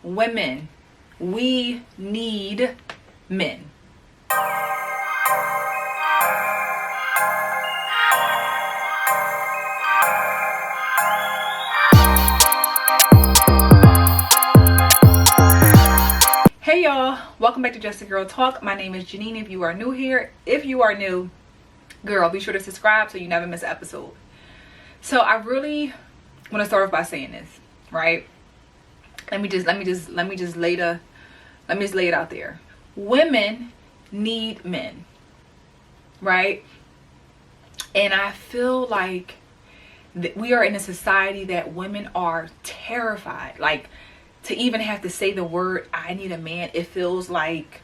women, we need men. Hey y'all, welcome back to Just a Girl Talk. My name is Janine. If you are new here, if you are new, girl, be sure to subscribe so you never miss an episode. So I really want to start off by saying this, right? Let me just lay it out there. Women need men, right? And I feel like we are in a society that women are terrified. Like, to even have to say the word "I need a man," it feels like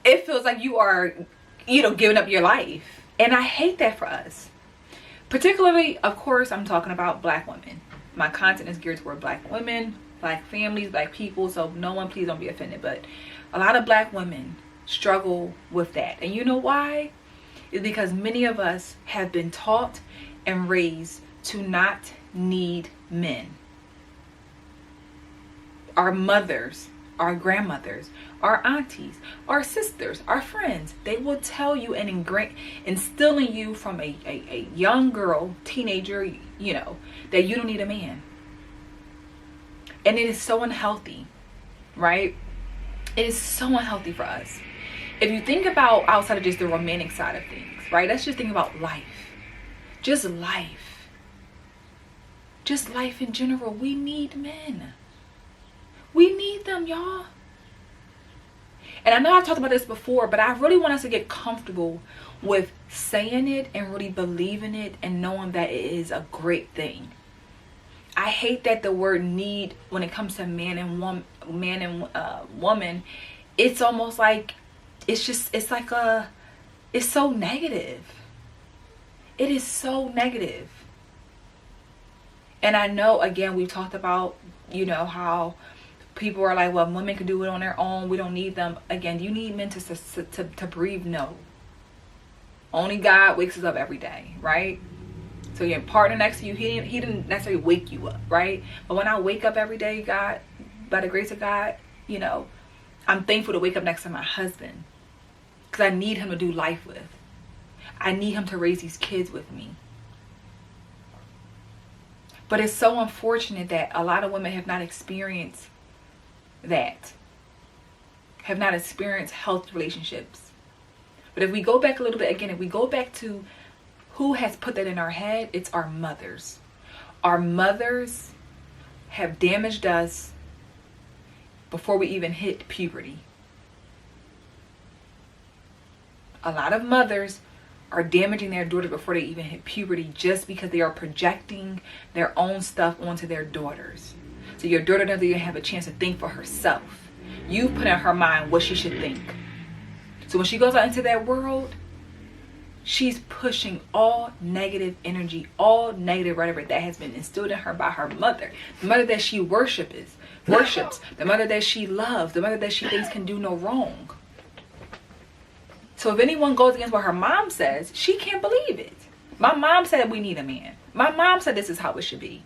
you are, giving up your life. And I hate that for us. Particularly, of course, I'm talking about black women. My content is geared toward black women, black families, black people, so no one, please don't be offended. But a lot of black women struggle with that. And you know why? It's because many of us have been taught and raised to not need men. Our mothers, our grandmothers, our aunties, our sisters, our friends, they will tell you and instill in you from a young girl, teenager, that you don't need a man. And it is so unhealthy, right? It is so unhealthy for us. If you think about outside of just the romantic side of things, right? Let's just think about life. Just life. Just life in general. We need men. We need them, y'all. And I know I've talked about this before, but I really want us to get comfortable with saying it and really believing it and knowing that it is a great thing. I hate that the word need, when it comes to man and woman, it's almost like it's so negative. It is so negative. And I know, again, we've talked about, how people are like, well, women can do it on their own. We don't need them. Again, you need men to breathe. No. Only God wakes us up every day, right? So your partner next to you, he didn't necessarily wake you up, right? But when I wake up every day, God, by the grace of God, I'm thankful to wake up next to my husband, because I need him to do life with. I need him to raise these kids with me. But it's so unfortunate that a lot of women have not experienced that, have not experienced healthy relationships. But if we go back a little bit, again, if we go back to who has put that in our head, it's our mothers. Our mothers have damaged us before we even hit puberty. A lot of mothers are damaging their daughters before they even hit puberty, just because they are projecting their own stuff onto their daughters. So your daughter doesn't even have a chance to think for herself. You put in her mind what she should think. So when she goes out into that world, she's pushing all negative energy, all negative rhetoric that has been instilled in her by her mother. The mother that she worships, the mother that she loves, the mother that she thinks can do no wrong. So if anyone goes against what her mom says, she can't believe it. My mom said we need a man. My mom said this is how it should be.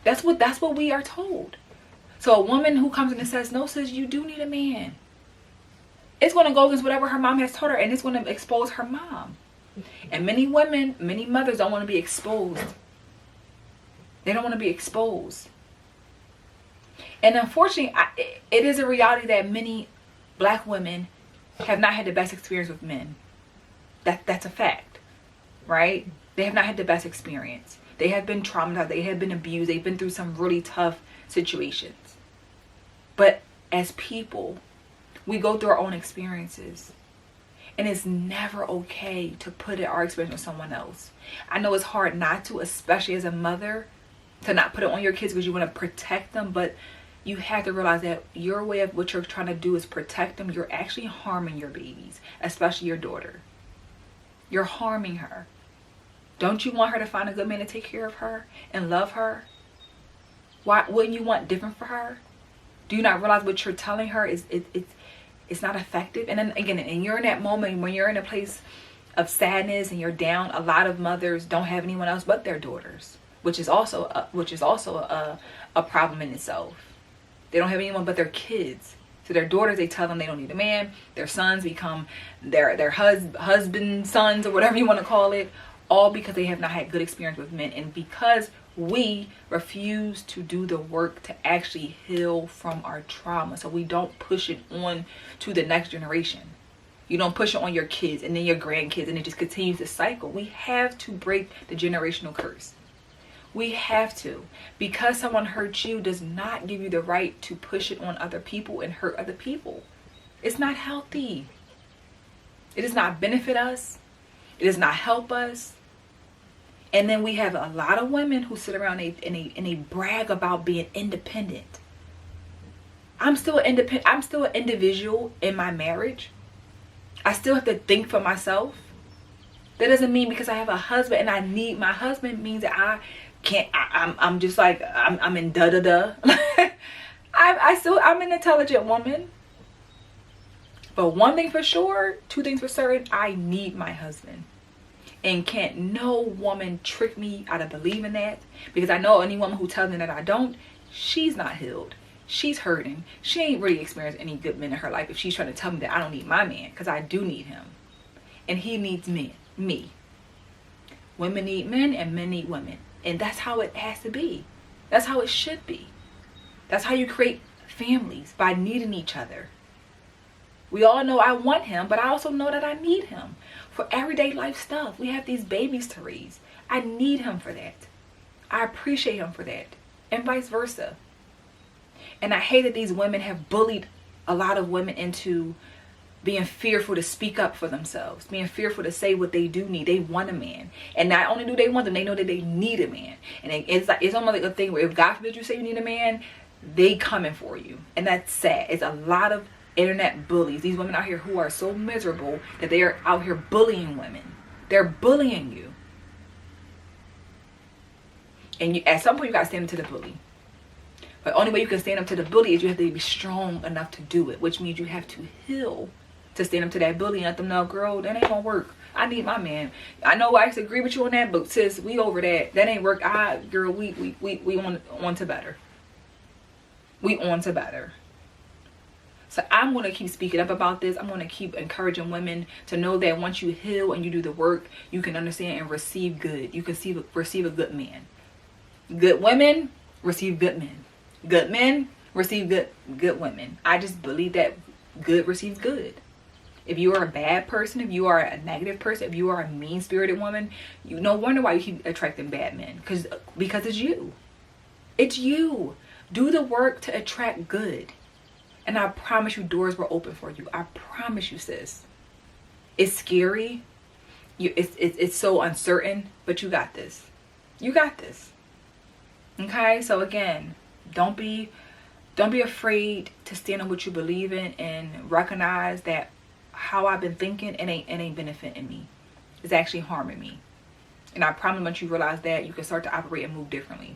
That's what we are told. So a woman who comes in and says, no, sis, you do need a man, it's going to go against whatever her mom has told her, and it's going to expose her mom. And many women, many mothers don't want to be exposed. They don't want to be exposed. And unfortunately, it is a reality that many black women have not had the best experience with men. That's a fact, right? They have not had the best experience. They have been traumatized. They have been abused. They've been through some really tough situations. But as people, we go through our own experiences. And it's never okay to put our experience on someone else. I know it's hard not to, especially as a mother, to not put it on your kids because you want to protect them. But you have to realize that your way of what you're trying to do is protect them. You're actually harming your babies, especially your daughter. You're harming her. Don't you want her to find a good man to take care of her and love her? Why wouldn't you want different for her? Do you not realize what you're telling her is it's not effective? And then again, and you're in that moment when you're in a place of sadness and you're down. A lot of mothers don't have anyone else but their daughters. which is also a problem in itself. They don't have anyone but their kids. So their daughters, they tell them they don't need a man. Their sons become their husband sons, or whatever you want to call it, all because they have not had good experience with men, and because we refuse to do the work to actually heal from our trauma. So we don't push it on to the next generation. You don't push it on your kids and then your grandkids, and it just continues to cycle. We have to break the generational curse. We have to. Because someone hurt you does not give you the right to push it on other people and hurt other people. It's not healthy. It does not benefit us. It does not help us. And then we have a lot of women who sit around and they brag about being independent. I'm still independent. I'm still an individual in my marriage. I still have to think for myself. That doesn't mean because I have a husband and I need my husband means that I can't. I'm just like I'm in da. I'm an intelligent woman. But one thing for sure, two things for certain, I need my husband. And can't no woman trick me out of believing that, because I know any woman who tells me that I don't, she's not healed. She's hurting. She ain't really experienced any good men in her life if she's trying to tell me that I don't need my man, because I do need him. And he needs me. Women need men and men need women. And that's how it has to be. That's how it should be. That's how you create families, by needing each other. We all know I want him, but I also know that I need him for everyday life stuff. We have these babies to raise. I need him for that. I appreciate him for that. And vice versa. And I hate that these women have bullied a lot of women into being fearful to speak up for themselves, being fearful to say what they do need. They want a man. And not only do they want them, they know that they need a man. And it's almost like a thing where if God forbid you say you need a man, they coming for you. And that's sad. It's a lot of internet bullies. These women out here who are so miserable that they are out here bullying women. They're bullying you. And at some point you got to stand up to the bully. But the only way you can stand up to the bully is you have to be strong enough to do it, which means you have to heal to stand up to that bully and let them know, girl, that ain't gonna work. I need my man. I know I agree with you on that, but sis, we over that. That ain't work. Girl, we on to better. We on to better. So I'm going to keep speaking up about this. I'm going to keep encouraging women to know that once you heal and you do the work, you can understand and receive good. You can receive a good man. Good women receive good men. Good men receive good women. I just believe that good receives good. If you are a bad person, if you are a negative person, if you are a mean-spirited woman, you no wonder why you keep attracting bad men. Because it's you. It's you. Do the work to attract good. And I promise you, doors will open for you. I promise you, sis. It's scary. It's so uncertain, but you got this. You got this. Okay? So again, don't be afraid to stand on what you believe in, and recognize that how I've been thinking, it ain't benefiting me. It's actually harming me. And I promise once you realize that, you can start to operate and move differently.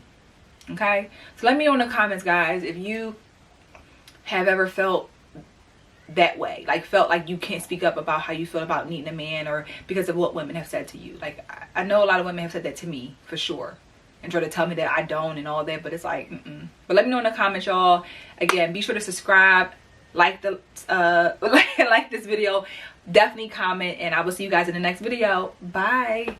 Okay? So let me know in the comments, guys, if you have ever felt that way, like felt like you can't speak up about how you feel about needing a man, or because of what women have said to you. Like I know a lot of women have said that to me for sure, and try to tell me that I don't and all that, but it's like But let me know in the comments, y'all. Again, be sure to subscribe, like this video, definitely comment, and I will see you guys in the next video. Bye.